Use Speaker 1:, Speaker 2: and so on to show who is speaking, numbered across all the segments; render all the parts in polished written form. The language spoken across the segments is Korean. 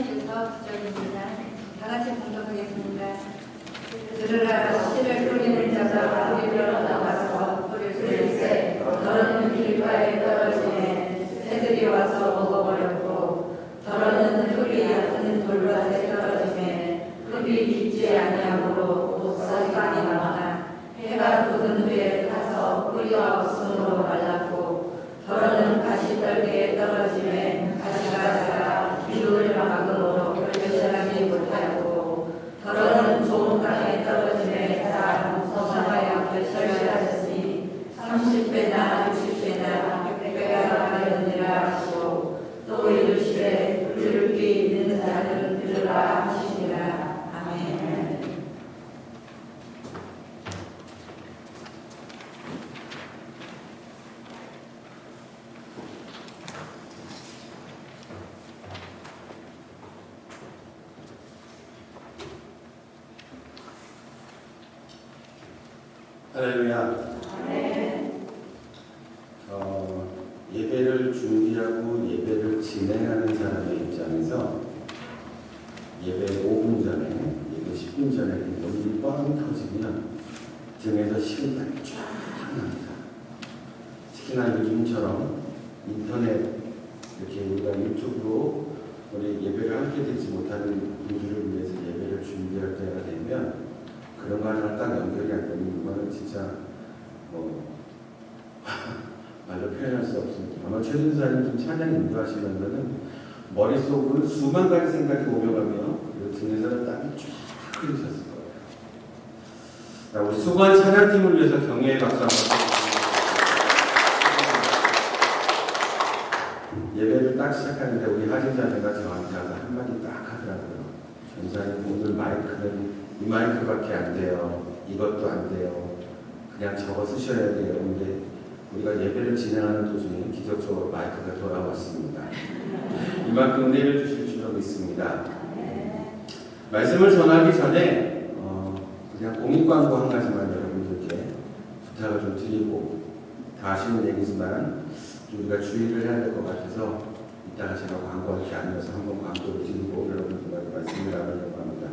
Speaker 1: 해주셔서 기적입니다. 다 같이 공동하겠습니다. 들으라 씨를 뿌리는 자가 뿌리를 나가서 뿌리를 세 더러는 길가에 떨어지네 새들이 와서 먹어버렸고 더러는 흙이 얕은 돌밭에 떨어지네 흙이 깊지 아니하므로 목살이 남아 해가 돋은 후에 타서 뿌리가 없으므로 말랐고 더러는 가시떨기에 떨어지네 가시가 자라 비를 막음으로 별사람이 못하였고 더러는 좋은 땅에 떨어지네 다 무성하여 결실하였으니 30배나 60배나 100배가 되느니라 하시고 또 이르시되 들을 귀 있는 자는 들으라 하시니라. 아멘.
Speaker 2: 할렐루야. 예배를 준비하고 예배를 진행하는 사람의 입장에서 예배 5분 전에, 예배 10분 전에 눈이 뻥 터지면 등에서 식은땀이 쫙 납니다. 특히나 요즘처럼 인터넷 이렇게 우리가 유튜브로 우리 예배를 함께 듣지 못하는 분들을 위해서 예배를 준비할 때가 되면 그런 거 하나 딱 연결이 안 되면 이거는 진짜 말로 표현할 수 없습니다. 아마 최준사님 좀 찬양 인도하시면서는 머릿속으로 수만 가지 생각이 오며가며 그리고 등에서는 땀이 쫙 흘리셨을 거예요. 자, 우리 수고한 찬양팀을 위해서 경례의 박수 한번 드리겠습니다. 예배를 딱 시작하는데 우리 하진자매가 저한테 와서 한마디 딱 하더라고요. 전사님 오늘 마이크는 이 마이크밖에 안 돼요. 이것도 안 돼요. 그냥 적어 쓰셔야 돼요. 근데 우리가 예배를 진행하는 도중에 기적적으로 마이크가 돌아왔습니다. 이만큼 내려주실 줄로 믿습니다. 말씀을 전하기 전에 그냥 공익광고 한 가지만 여러분들께 부탁을 좀 드리고 다 아시는 얘기지만 우리가 주의를 해야 될 것 같아서 이따가 제가 광고할 게 아니어서 한번 광고를 드리고 여러분들과 말씀을 나누려고 합니다.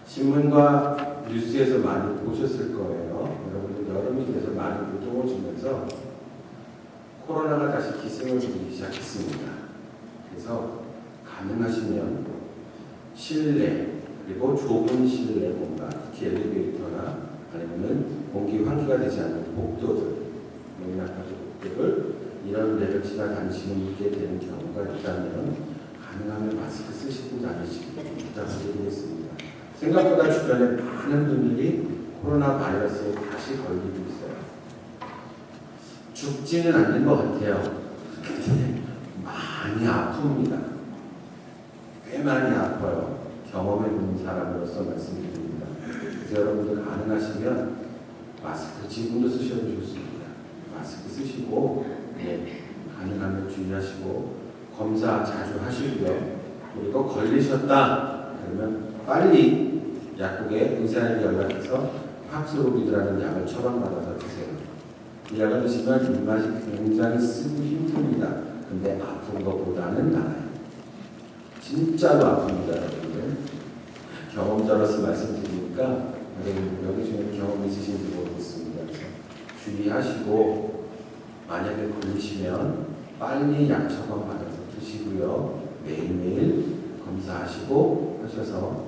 Speaker 2: 신문과 뉴스에서 많이 보셨을 거예요. 여러분들 여름이 돼서 많이 더워지면서 코로나가 다시 기승을 부리기 시작했습니다. 그래서 가능하시면 실내 그리고 좁은 실내 공간, 특히 엘리베이터나 아니면 공기 환기가 되지 않는 복도들, 농락가족 복도들 이런 데를 지나다니시게 되는 경우가 있다면 가능하면 마스크 쓰시고 다니시기 부탁드리겠습니다. 생각보다 주변에 많은 분들이 코로나 바이러스에 다시 걸리고 있어요. 죽지는 않는 것 같아요. 근데 많이 아픕니다. 꽤 많이 아파요. 경험해본 사람으로서 말씀드립니다. 그래서 여러분들 가능하시면 마스크 지금도 쓰셔도 좋습니다. 마스크 쓰시고 가능하면 주의하시고 검사 자주 하시고요. 그리고 걸리셨다 그러면 빨리 약국에 의사에게 연락해서 팍스로비드라는 약을 처방받아서 드세요. 이 약을 드시면 입맛이 굉장히 쓰기 힘듭니다. 근데 아픈 것보다는 나아요. 진짜로 아픕니다, 여러분들. 경험자로서 말씀드리니까 여기 중에 경험 있으신지 모르겠습니다. 그래서 주의하시고 만약에 걸리시면 빨리 약 처방받아서 드시고요. 매일매일 검사하시고 하셔서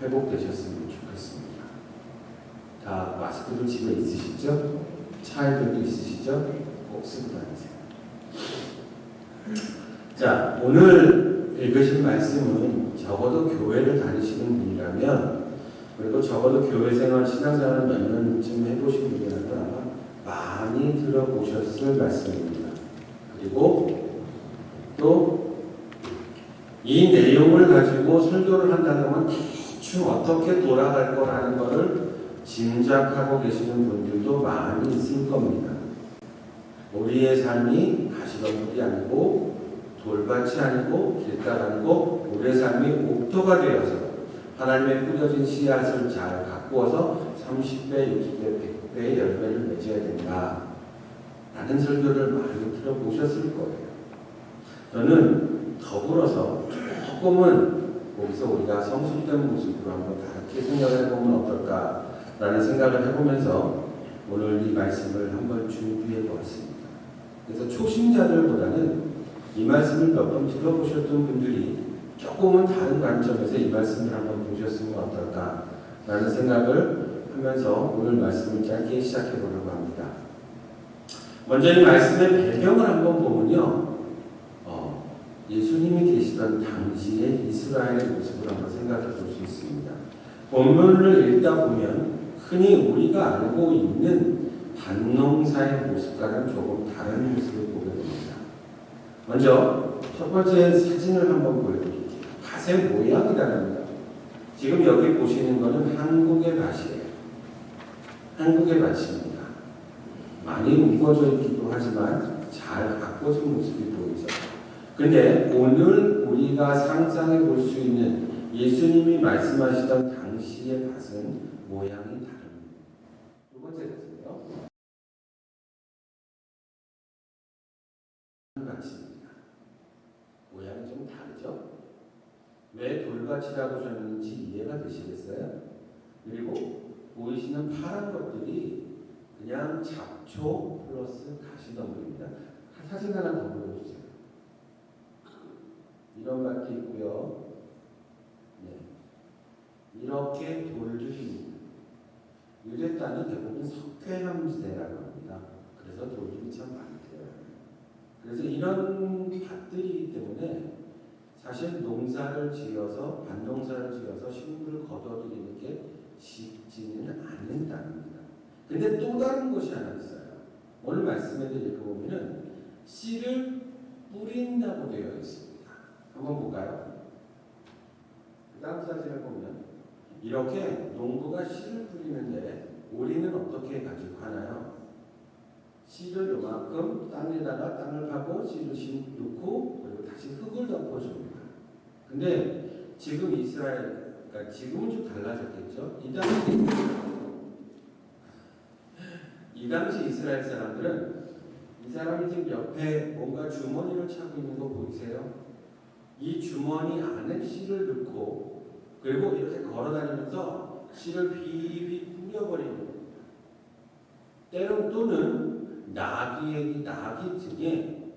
Speaker 2: 회복되셨으면 좋겠습니다. 다 마스크도 집에 있으시죠? 차에도 있으시죠? 꼭 쓰고 다니세요. 자, 오늘 읽으신 말씀은 적어도 교회를 다니시는 분이라면 그리고 적어도 교회 생활, 신앙생활을 몇 년쯤 해보신 분이라면 많이 들어보셨을 말씀입니다. 그리고 또 이 내용을 가지고 설교를 한다면 대충 어떻게 돌아갈 거라는 것을 짐작하고 계시는 분들도 많이 있을 겁니다. 우리의 삶이 가시덤불이 아니고 돌밭이 아니고 길가가 아니고 우리의 삶이 옥토가 되어서 하나님의 뿌려진 씨앗을 잘 가꾸어서 30배, 60배, 100배의 열매를 맺어야 된다 라는 설교를 많이 들어보셨을 거예요. 저는 더불어서 조금은 거기서 우리가 성숙된 모습으로 한번 다르게 생각을 해보면 어떨까라는 생각을 해보면서 오늘 이 말씀을 한번 준비해 보았습니다. 그래서 초심자들보다는 이 말씀을 몇 번 들어보셨던 분들이 조금은 다른 관점에서 이 말씀을 한번 보셨으면 어떨까라는 생각을 하면서 오늘 말씀을 짧게 시작해 보려고 합니다. 먼저 이 말씀의 배경을 한번 보면요. 예수님이 계시던 당시의 이스라엘의 모습을 한번 생각해 볼 수 있습니다. 본문을 읽다 보면 흔히 우리가 알고 있는 반농사의 모습과는 조금 다른 모습을 보게 됩니다. 먼저 첫 번째 사진을 한번 보여드릴게요. 밭의 모양이라는 것. 지금 여기 보시는 것은 한국의 밭이에요. 한국의 밭입니다. 많이 우거져 있기도 하지만 잘 가꿔진 모습이 보이죠. 근데 오늘 우리가 상상해 볼 수 있는 예수님이 말씀하시던 당시의 밭은 모양이 다릅니다. 두 번째 보세요. 밭입니다. 모양이 좀 다르죠? 왜 돌밭이라고 하는지 이해가 되시겠어요? 그리고 보이시는 파란 것들이 그냥 잡초 플러스 가시덤불입니다. 사진 하나 더 보여주세요. 이런 밭이 있고요. 네. 이렇게 돌들이 유대 땅이 대부분 석회암지대라고 합니다. 그래서 돌들이 참 많대요. 그래서 이런 밭들이기 때문에 사실 농사를 지어서 반농사를 지어서 식물을 거둬들이는 게 쉽지는 않는답니다. 근데 또 다른 것이 하나 있어요. 오늘 말씀에도 읽어보면은 씨를 뿌린다고 되어 있습니다. 한번 볼까요? 그 다음 사진을 보면 이렇게 농부가 씨를 뿌리는데 우리는 어떻게 가지고 하나요? 씨를 요만큼 땅에다가 땅을 파고 씨를 넣고 그리고 다시 흙을 덮어줍니다. 근데 지금 이스라엘, 그러니까 지금은 좀 달라졌겠죠? 이 당시 이스라엘 사람들은 이 사람이 지금 옆에 뭔가 주머니를 차고 있는 거 보이세요? 이 주머니 안에 씨를 넣고 그리고 이렇게 걸어다니면서 씨를 비비 뿌려버리는 겁니다. 때론 또는 나귀 등에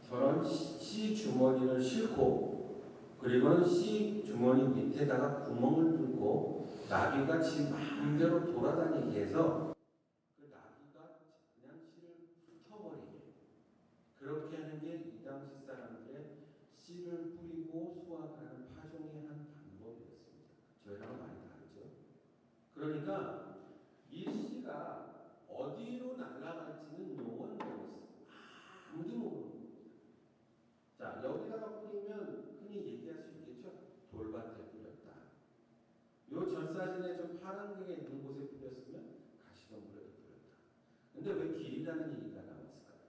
Speaker 2: 저런 씨 주머니를 싣고 그리고는 씨 주머니 밑에다가 구멍을 뚫고 나귀가 지 마음대로 돌아다니게 해서 그 나귀가 그냥 씨를 훑어버리게 그렇게 하는 게 이 당시 사람들의 씨를 뿌리고 수확하는 파종의 한 방법이었습니다. 저희랑 많이 다르죠. 그러니까 이 씨가 어디로 날아갈지는 노원 모르겠어요. 아무도 모릅니다. 자, 여기다가 뿌리면 흔히 얘기할 수 있겠죠. 돌밭에 뿌렸다. 요 전 사진에 좀 파란 게 있는 곳에 뿌렸으면 가시덤불에 뿌렸다. 근데 왜 길이라는 얘기가 나왔을까요?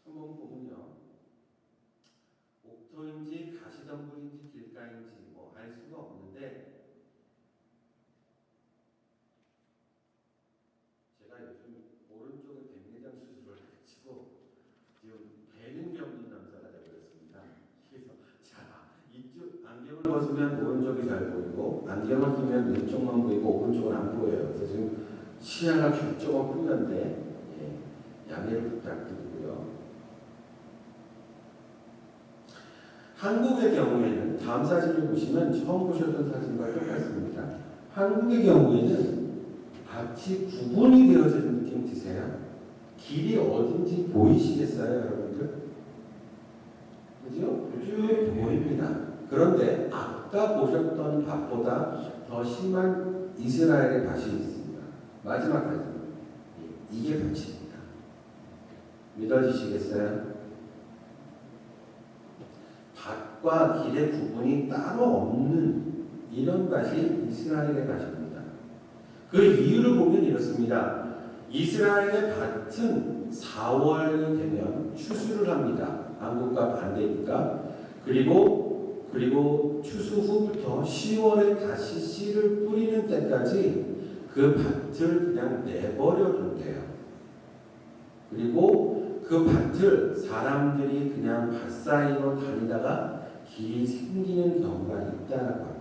Speaker 2: 한번 보면요. 옥토인지 가시덤불인지 길가인지 뭐 알 수가 없는데 제가 요즘 오른쪽에 백내장 수술을 해가지고 지금 배는 경련 남자가 되어버렸습니다. 그래서 자 이쪽 안경을 벗으면 오른쪽이 잘 보이고 안경을 끼면 왼쪽만 보이고 오른쪽은 안 보여요. 그래서 지금 시야가 조금 풀렸는데 양해를 부탁드리고요. 한국의 경우에는 다음 사진을 보시면 처음 보셨던 사진과 똑같습니다. 한국의 경우에는 밭이 구분이 되어지는 느낌 드세요? 길이 어딘지 보이시겠어요, 여러분들? 그죠? 쭉 보입니다. 그런데 아까 보셨던 밭보다 더 심한 이스라엘의 밭이 있습니다. 마지막 사진. 이게 밭입니다. 믿어지시겠어요? 밭과 길의 구분이 따로 없는 이런 밭이 이스라엘의 밭입니다. 그 이유를 보면 이렇습니다. 이스라엘의 밭은 4월이 되면 추수를 합니다. 한국과 반대니까. 그리고 추수 후부터 10월에 다시 씨를 뿌리는 때까지 그 밭을 그냥 내버려 둔대요. 그리고 그 밭을 사람들이 그냥 밭 사이로 다니다가 길이 생기는 경우가 있다라고 합니다.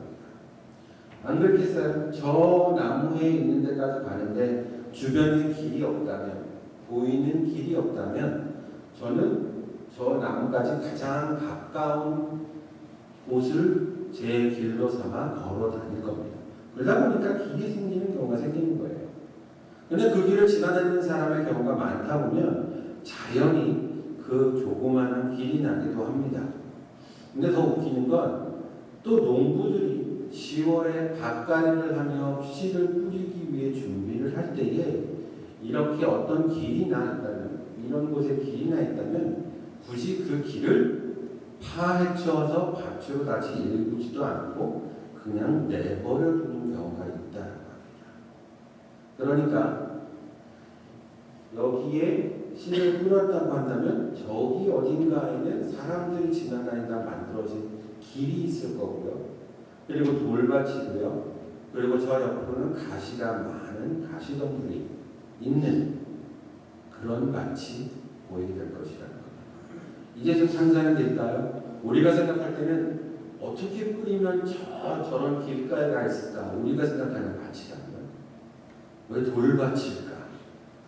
Speaker 2: 안 그렇겠어요? 저 나무에 있는 데까지 가는데 주변에 길이 없다면, 보이는 길이 없다면 저는 저 나무까지 가장 가까운 곳을 제 길로 삼아 걸어 다닐 겁니다. 그러다 보니까 길이 생기는 경우가 생기는 거예요. 근데 그 길을 지나다니는 사람의 경우가 많다 보면 자연히 그 조그마한 길이 나기도 합니다. 근데 더 웃기는 건 또 농부들이 10월에 밭가리를 하며 씨를 뿌리기 위해 준비를 할 때에 이렇게 어떤 길이 나 있다면, 이런 곳에 길이 나 있다면 굳이 그 길을 파헤쳐서 밭으로 다시 일구지도 않고 그냥 내버려 두는 경우가 있다는 겁니다. 그러니까 여기에 씨를 뿌렸다고 한다면 저기 어딘가에는 사람들이 지나다니다 만들어진 길이 있을 거고요. 그리고 돌밭이고요. 그리고 저 옆으로는 가시가 많은 가시덤불이 있는 그런 밭이 보이게 될 것이라는 겁니다. 이제 좀 상상이 될까요? 우리가 생각할 때는 어떻게 뿌리면 저런 길가에 가 있을까? 우리가 생각하는 밭이라면 왜 돌밭일까?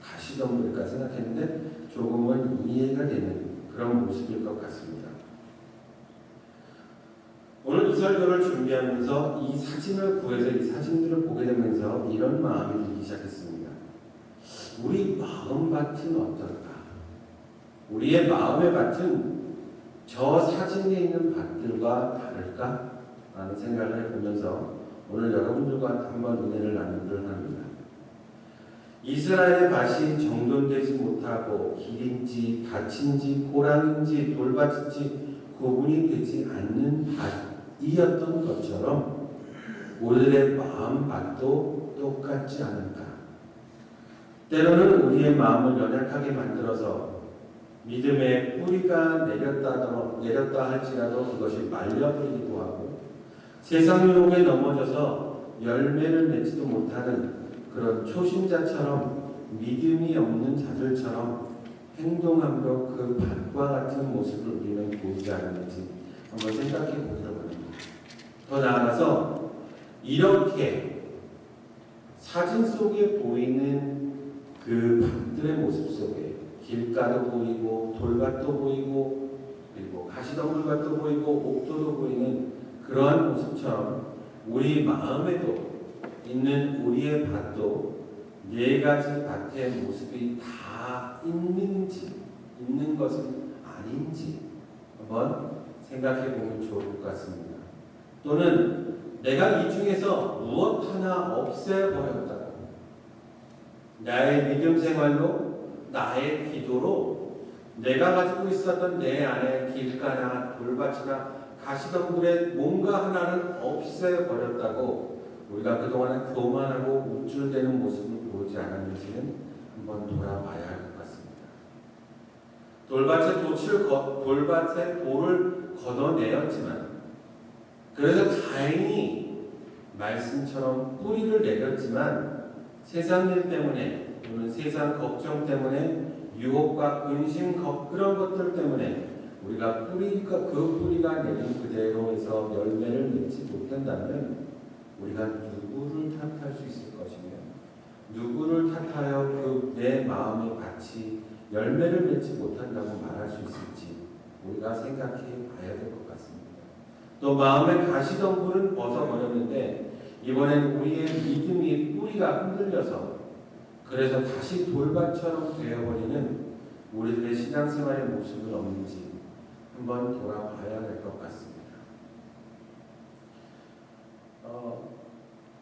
Speaker 2: 가시덤불일까 생각했는데 조금은 이해가 되는 그런 모습일 것 같습니다. 오늘 이 설교를 준비하면서 이 사진을 구해서 이 사진들을 보게 되면서 이런 마음이 들기 시작했습니다. 우리 마음밭은 어떨까? 우리의 마음의 밭은 저 사진에 있는 밭들과 다를까? 라는 생각을 해보면서 오늘 여러분들과 한번 은혜를 나누기를 합니다. 이스라엘의 밭이 정돈되지 못하고 길인지 밭인지 고랑인지 돌밭인지 구분이 되지 않는 밭이었던 것처럼 우리의 마음밭도 똑같지 않을까? 때로는 우리의 마음을 연약하게 만들어서 믿음의 뿌리가 내렸다 할지라도 그것이 말려버리기도 하고 세상 유혹에 넘어져서 열매를 맺지도 못하는 그런 초신자처럼 믿음이 없는 자들처럼 행동함으로 그 밭과 같은 모습을 우리는 보이지 않는지 한번 생각해 보기를 원합니다. 더 나아가서 이렇게 사진 속에 보이는 그 밭들의 모습 속에 길가도 보이고 돌밭도 보이고 그리고 가시덤불밭도 보이고 옥도도 보이는 그러한 모습처럼 우리 마음에도 있는 우리의 밭도 네 가지 밭의 모습이 다 있는 것은 아닌지 한번 생각해 보면 좋을 것 같습니다. 또는 내가 이 중에서 무엇 하나 없애버렸다고 나의 믿음 생활로 나의 기도로 내가 가지고 있었던 내 안에 길가나 돌밭이나 가시덤불에 뭔가 하나를 없애버렸다고 우리가 그동안은 교만하고 우쭐대는 모습을 보이지 않았는지는 한번 돌아봐야 할 것 같습니다. 돌밭에 돌을 걷어내었지만 그래서 다행히 말씀처럼 뿌리를 내렸지만 세상 일 때문에 또는 세상 걱정 때문에 유혹과 근심 그런 것들 때문에 우리가 그 뿌리가 내린 그대로 해서 열매를 맺지 못한다면 우리가 누구를 탓할 수 있을 것이며 누구를 탓하여 그 내 마음의 밭이 열매를 맺지 못한다고 말할 수 있을지 우리가 생각해 봐야 될 것 같습니다. 또 마음의 가시덤불은 벗어버렸는데 이번엔 우리의 믿음이 뿌리가 흔들려서 그래서 다시 돌밭처럼 되어버리는 우리들의 신앙생활의 모습은 없는지 한번 돌아봐야 될 것 같습니다.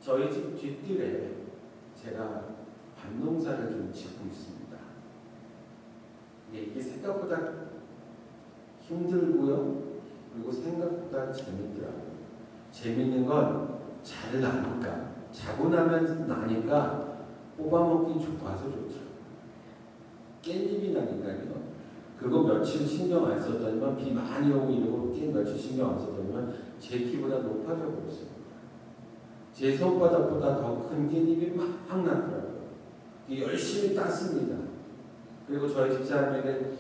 Speaker 2: 저희 집 뒷뜰에 제가 밭농사를 좀 짓고 있습니다. 이게 생각보다 힘들고요. 그리고 생각보다 재밌더라고요. 재밌는 건 잘 나니까, 자고 나니까 뽑아먹기 좋아서 좋죠. 깻잎이 나니까요. 그거 며칠 신경 안 썼더니만 비 많이 오고 이러고 며칠 신경 안 썼더니만 제 키보다 높아져 버렸어요. 제 손바닥보다 더 큰 깻잎이 막 나더라고요. 열심히 땄습니다. 그리고 저희 집사람에게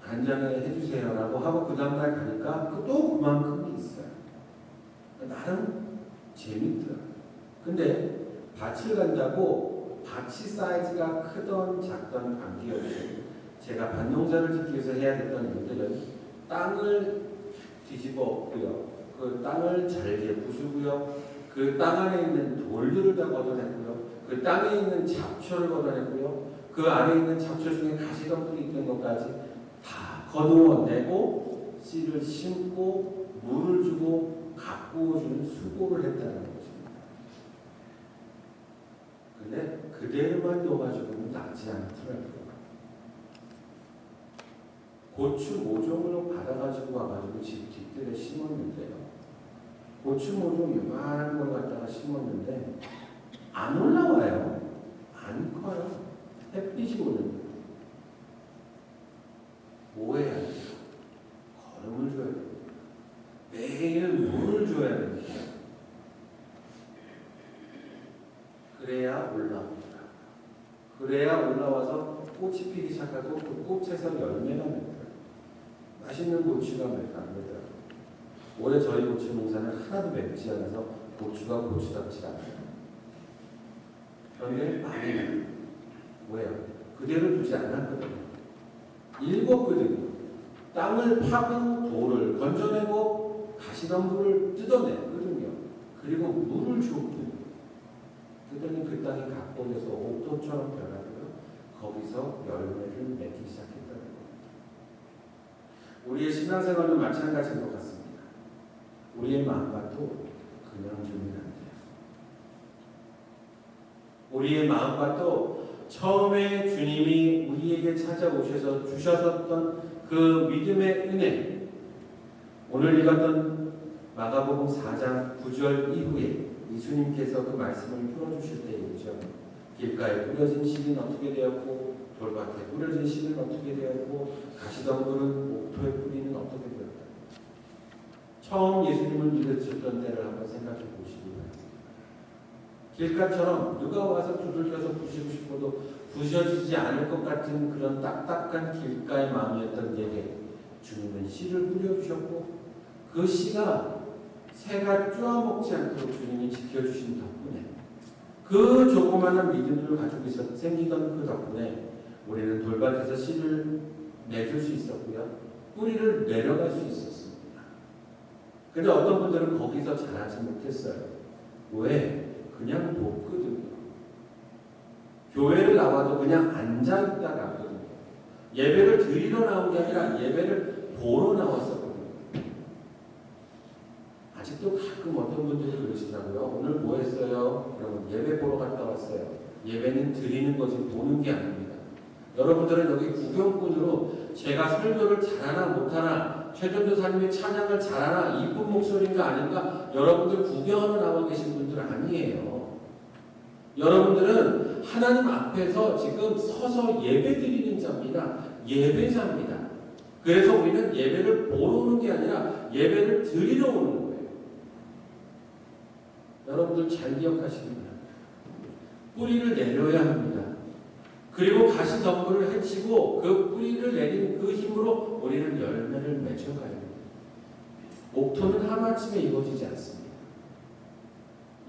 Speaker 2: 간장을 해주세요라고 하고 그 다음날 가니까 또 그만큼이 있어요. 나름 재밌더라고요. 근데 밭을 간다고 밭이 사이즈가 크던 작던 관계없이 제가 밭농사를 짓기 위해서 해야 됐던 일들은 땅을 뒤집어 엎고요. 그 땅을 잘게 부수고요. 그 땅 안에 있는 돌들을 다 걷어냈고요. 그 땅에 있는 잡초를 걷어냈고요. 그 안에 있는 잡초 중에 가시덤불이 있던 것까지 다 거두어내고 씨를 심고 물을 주고 가꾸어주는 수고를 했다는 것입니다. 근데 그대로만 둬가지고는 낫지 않더라고요. 고추 모종을 받아가지고 와가지고 집 뒷뜰에 심었는데요. 고추 모종 요만한 걸 갖다가 심었는데 안 올라와요. 안 커요. 햇빛이 오는. 뭐 해야 돼요? 거름을 줘야 됩니다. 매일 물을 줘야 됩니다. 그래야 올라옵니다. 그래야 올라와서 꽃이 피기 시작하고 그 꽃에서 열매가 맺어요. 맛있는 고추가 맺어요. 올해 저희 고추 농사는 하나도 맵지 않아서 고추가 고추답지 않아요. 그런데 많이 나요. 왜요? 그대로 두지 않았거든요. 읽었거든요. 땅을 파고 돌을 건져내고 가시덤불을 뜯어냈거든요. 그리고 물을 주었거든요. 그랬더니 그 땅이 가꿔져서 옥토처럼 변하고요. 거기서 열매를 맺기 시작했다는 겁니다. 우리의 신앙생활도 마찬가지인 것 같습니다. 우리의 마음밭도 그냥 두면 안 돼요. 우리의 마음밭도 처음에 주님이 우리에게 찾아오셔서 주셨었던 그 믿음의 은혜, 오늘 읽었던 마가복음 4장 9절 이후에 예수님께서 그 말씀을 풀어주실 때이죠. 길가에 뿌려진 씨는 어떻게 되었고 돌밭에 뿌려진 씨는 어떻게 되었고 가시덤불은 옥토에 뿌리는 어떻게 되었다. 처음 예수님을 믿으셨던 때를 한번 생각해 보시기 바랍니다. 길가처럼 누가 와서 두들겨서 부시고 싶어도 부셔지지 않을 것 같은 그런 딱딱한 길가의 마음이었던 내게 주님은 씨를 뿌려주셨고 그 씨가 새가 쪼아먹지 않도록 주님이 지켜주신 덕분에 그 조그마한 믿음을 가지고 생기던 그 덕분에 우리는 돌밭에서 씨를 내줄 수 있었고요. 뿌리를 내려갈 수 있었습니다. 근데 어떤 분들은 거기서 자라지 못했어요. 왜? 그냥 높거든요. 교회를 나와도 그냥 앉아있다 갔거든요. 예배를 드리러 나온 게 아니라 예배를 보러 나왔었거든요. 아직도 가끔 어떤 분들이 그러시더라고요. 오늘 뭐 했어요? 그러면 예배 보러 갔다 왔어요. 예배는 드리는 거지 보는 게 아닙니다. 여러분들은 여기 구경꾼으로 제가 설교를 잘하나 못하나 최전도사님의 찬양을 잘하나 이쁜 목소리인가 아닌가 여러분들 구경하러 나와 계신 분들 아니에요. 여러분들은 하나님 앞에서 지금 서서 예배 드리는 자입니다. 예배자입니다. 그래서 우리는 예배를 보러 오는 게 아니라 예배를 드리러 오는 거예요. 여러분들 잘 기억하시기 바랍니다. 뿌리를 내려야 합니다. 그리고 가시덤불을 헤치고 그 뿌리를 내린 그 힘으로 우리는 열매를 맺어가야 합니다. 옥토는 하루아침에 이루어지지 않습니다.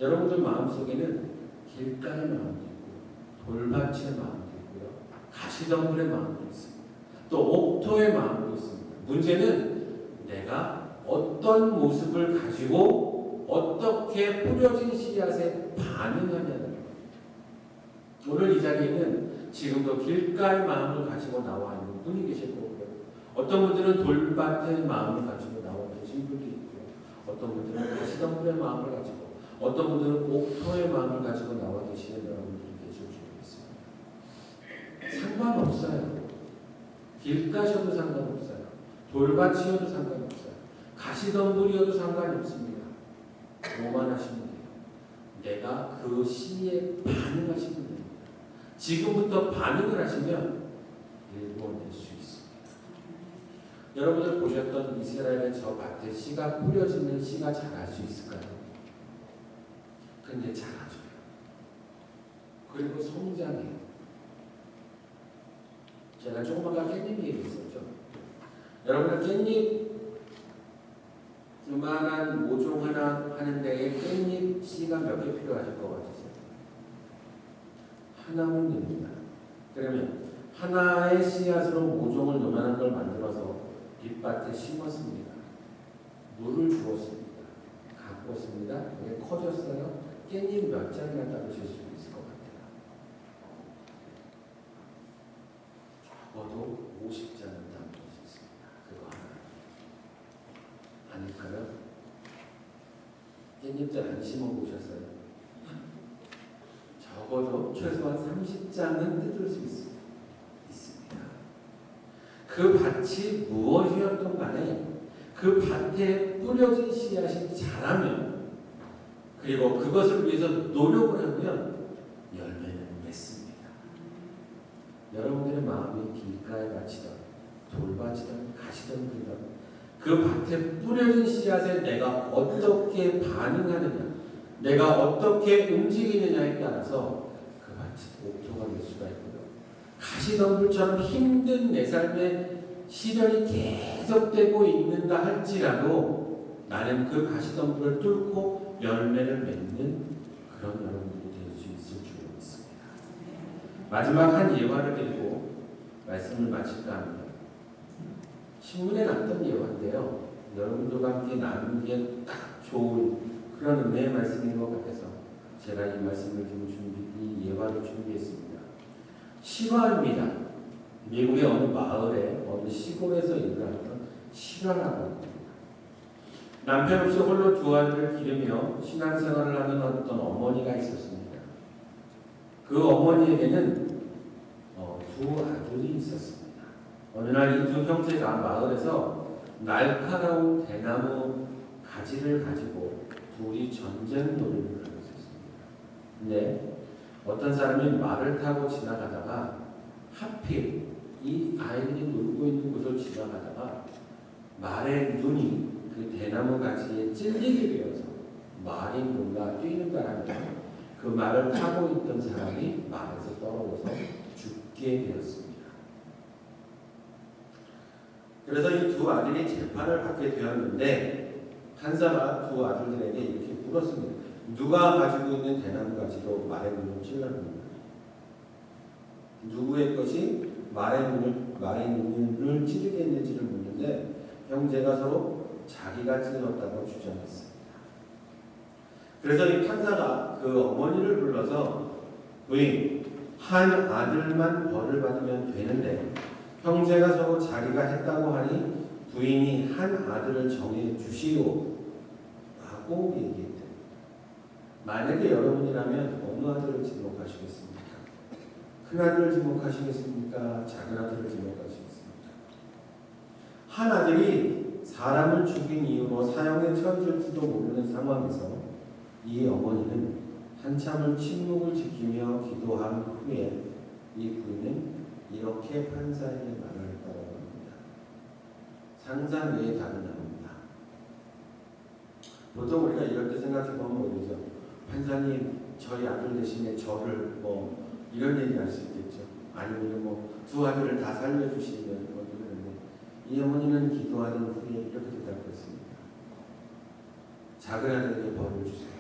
Speaker 2: 여러분들 마음속에는 길가의 마음도 있고 돌밭의 마음도 있고요. 가시덤불의 마음도 있습니다. 또 옥토의 마음도 있습니다. 문제는 내가 어떤 모습을 가지고 어떻게 뿌려진 씨앗에 반응하냐는 거예요. 오늘 이 자리에는 지금도 길가의 마음을 가지고 나와 있는 분이 계실 거고요. 어떤 분들은 돌밭의 마음을 가지고 나와 계신 분도 있고요. 어떤 분들은 가시덤불의 마음을 가지고 어떤 분들은 옥토의 마음을 가지고 나와 계시는 여러분들이 계실 줄 믿습니다. 상관없어요. 길가셔도 상관없어요. 돌밭이어도 상관없어요. 가시덤불이어도 상관이 없습니다. 뭐만 하시면 돼요. 내가 그 시에 반응하시면 됩니다. 지금부터 반응을 하시면 일궈낼 수 있습니다. 여러분들 보셨던 이스라엘의 저 밭에 씨가 뿌려지는 씨가 자랄 수 있을까요? 근데 자라줘요. 그리고 성장해요. 제가 조금 아까 깻잎 얘기했었죠. 여러분들 깻잎 그만한 모종 하나 하는 데에 깻잎 씨가 몇 개 필요하실 것 같으세요? 하나면 됩니다. 그러면 하나의 씨앗으로 모종을 요만한 걸 만들어서 빗밭에 심었습니다. 물을 주었습니다. 가꿨습니다. 그게 커졌어요. 깻잎 몇 장이나 따르실 수 있을 것 같아요. 적어도 50장은 따를 수 있습니다. 그거 하나. 아닐까요? 깻잎들 안 심어보셨어요? 적어도 최소한 30장은 뜯을 수 있습니다. 그 밭이 무엇이었던 간에 그 밭에 뿌려진 씨앗이 자라면 그리고 그것을 위해서 노력을 하면 열매는 맺습니다. 여러분들의 마음이 길가에 밭이든 돌밭이든 가시든 그 밭에 뿌려진 씨앗에 내가 어떻게 반응하느냐, 내가 어떻게 움직이느냐에 따라서 그 밭이 옥토가 될 수가 있고요. 가시덤불처럼 힘든 내 삶에 시련이 계속되고 있는다 할지라도 나는 그 가시덤불을 뚫고 열매를 맺는 그런 여러분들이 될 수 있을 줄 믿습니다. 마지막 한 예화를 드리고 말씀을 마칠까 합니다. 신문에 났던 예화인데요. 여러분들과 함께 나누기에 딱 좋은 그런 은혜의 말씀인 것 같아서 제가 이 말씀을 이 예화를 준비했습니다. 실화입니다. 미국의 어느 마을에 어느 시골에서 일어났던 실화라고 합니다. 남편 없이 홀로 두 아들을 기르며 신앙생활을 하는 어떤 어머니가 있었습니다. 그 어머니에게는 두 아들이 있었습니다. 어느 날 이 두 형제가 마을에서 날카로운 대나무 가지를 가지고 둘이 전쟁 놀이를 하고 있었습니다. 근데 어떤 사람이 말을 타고 지나가다가 하필 이 아이들이 놀고 있는 곳을 지나가다가 말의 눈이 그 대나무 가지에 찔리게 되어서 말이 뭔가 뛰는 바람에 그 말을 타고 있던 사람이 말에서 떨어져서 죽게 되었습니다. 그래서 이 두 아들이 재판을 받게 되었는데 판사가 두 아들들에게 이렇게 물었습니다. 누가 가지고 있는 대나무 가지로 말의 눈을 찔렀는가? 누구의 것이 말의 눈을 찌르게 했는지를 묻는데 형제가 서로 자기가 찔렀다고 주장했습니다. 그래서 이 판사가 그 어머니를 불러서 부인, 한 아들만 벌을 받으면 되는데 형제가 서로 자기가 했다고 하니 부인이 한 아들을 정해 주시오 라고 얘기했대요. 만약에 여러분이라면 어느 아들을 지목하시겠습니까? 큰 아들을 지목하시겠습니까? 작은 아들을 지목하시겠습니까? 한 아들이 사람을 죽인 이유로 사형에 처해질지도 모르는 상황에서 이 어머니는 한참을 침묵을 지키며 기도한 후에 이 부인은 이렇게 판사에게 말을 했다고 합니다. 상상 외에 다른 나옵니다. 보통 우리가 이럴 때 생각해보면 모르죠. 판사님, 저희 아들 대신에 저를 이런 얘기 할 수 있겠죠. 아니면 두 아들을 다 살려주시면 그러는데 이 어머니는 기도하는 후에 이렇게 대답했습니다. 작은 아들에게 벌을 주세요.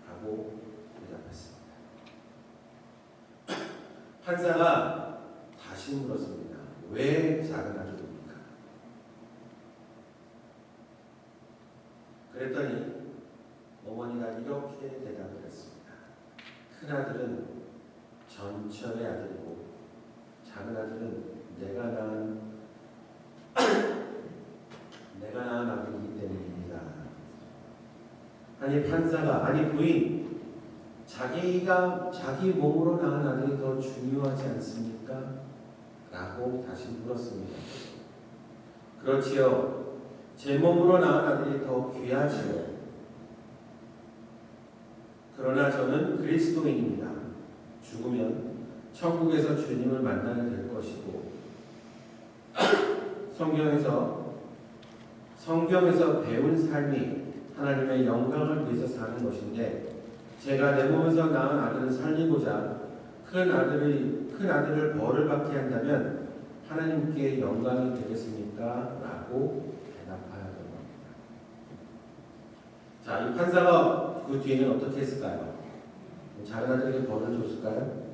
Speaker 2: 라고 대답했습니다. 판사가 다시 물었습니다. 왜 작은 아들입니까? 그랬더니 어머니가 이렇게 대답을 했습니다. 큰 아들은 전철의 아들이고 작은 아들은 내가 낳은 아들이기 때문입니다. 아니 판사가 부인 자기 몸으로 낳은 아들이 더 중요하지 않습니까? 라고 다시 물었습니다. 그렇지요. 제 몸으로 낳은 아들이 더 귀하지요. 그러나 저는 그리스도인입니다. 죽으면 천국에서 주님을 만나게 될 것이고 성경에서 배운 삶이 하나님의 영광을 위해서 사는 것인데 제가 내 몸에서 낳은 아들을 살리고자 큰 아들을 벌을 받게 한다면 하나님께 영광이 되겠습니까? 라고 대답하였던 겁니다. 자, 이 판사가 그 뒤에는 어떻게 했을까요? 작은 아들에게 벌을 줬을까요?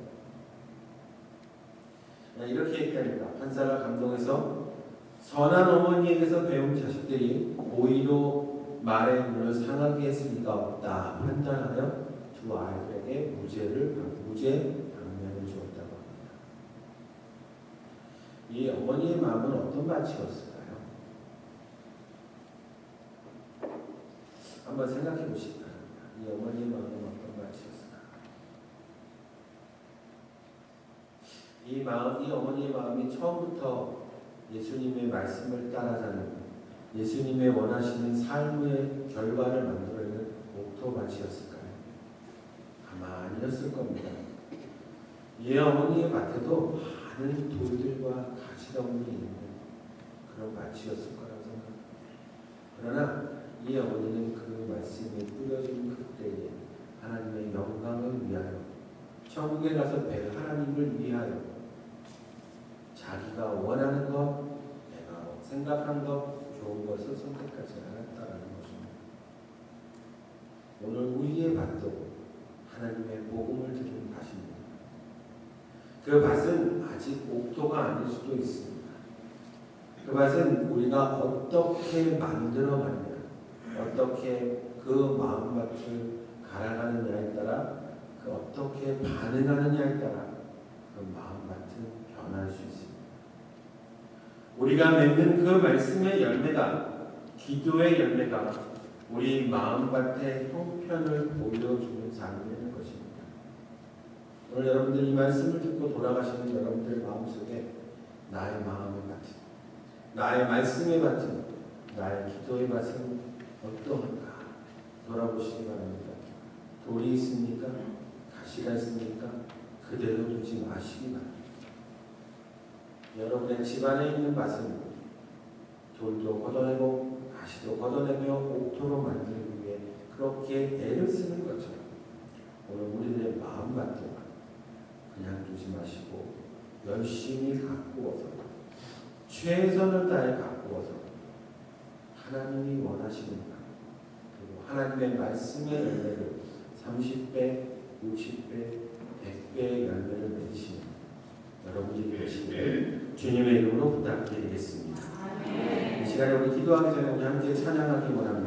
Speaker 2: 이렇게 얘기합니다. 판사가 감동해서 선한 어머니에게서 배운 자식들이 오히려 말의 문을 상하게 했을 리가 없다 판단하여 두 아이들에게 무죄 방면을 주었다고 합니다. 이 어머니의 마음은 어떤 마치였을까요? 한번 생각해 보시기 바랍니다. 이 어머니의 마음은 어떤 마치였을까? 이 어머니의 마음이 처음부터 예수님의 말씀을 따라가는 예수님의 원하시는 삶의 결과를 만들어내는 옥토밭이었을까요? 아마 아니었을 겁니다. 이 어머니의 밭에도 많은 돌들과 가시덤불이 있는 그런 밭이었을 거라고 생각합니다. 그러나 이 어머니는 그 말씀이 뿌려진 그때에 하나님의 영광을 위하여 천국에 가서 뵐 하나님을 위하여 자기가 원하는 것, 내가 생각한 것, 좋은 것을 선택하지 않았다는 것입니다. 오늘 우리의 밭도 하나님의 복음을 드린 밭입니다. 그 밭은 아직 옥토가 아닐 수도 있습니다. 그 밭은 우리가 어떻게 만들어가느냐, 어떻게 그 마음밭을 갈아가느냐에 따라 그 어떻게 반응하느냐에 따라 그 마음밭은 변할 수 있습니다. 우리가 맺는 그 말씀의 열매가, 기도의 열매가 우리 마음밭의 형편을 보여주는 삶이 되는 것입니다. 오늘 여러분들이 이 말씀을 듣고 돌아가시는 여러분들의 마음속에 나의 마음의 밭은, 나의 말씀의 밭은, 나의 기도의 밭은 어떠한가 돌아보시기 바랍니다. 돌이 있습니까? 가시가 있습니까? 그대로 두지 마시기 바랍니다. 여러분의 집안에 있는 밭은 돌도 걷어내고 가시도 걷어내며 옥토로 만들기 위해 그렇게 애를 쓰는 것처럼 오늘 우리들의 마음밭도 그냥 두지 마시고 열심히 가꾸어서 최선을 다해 가꾸어서 하나님이 원하시는 것 그리고 하나님의 말씀의 열매를 30배, 60배, 100배의 열매를 맺으시는 여러분들이 되시기를 주님의 이름으로 부탁드리겠습니다. 이 시간에 우리 기도하기 전에 우리 함께 찬양하기 원합니다.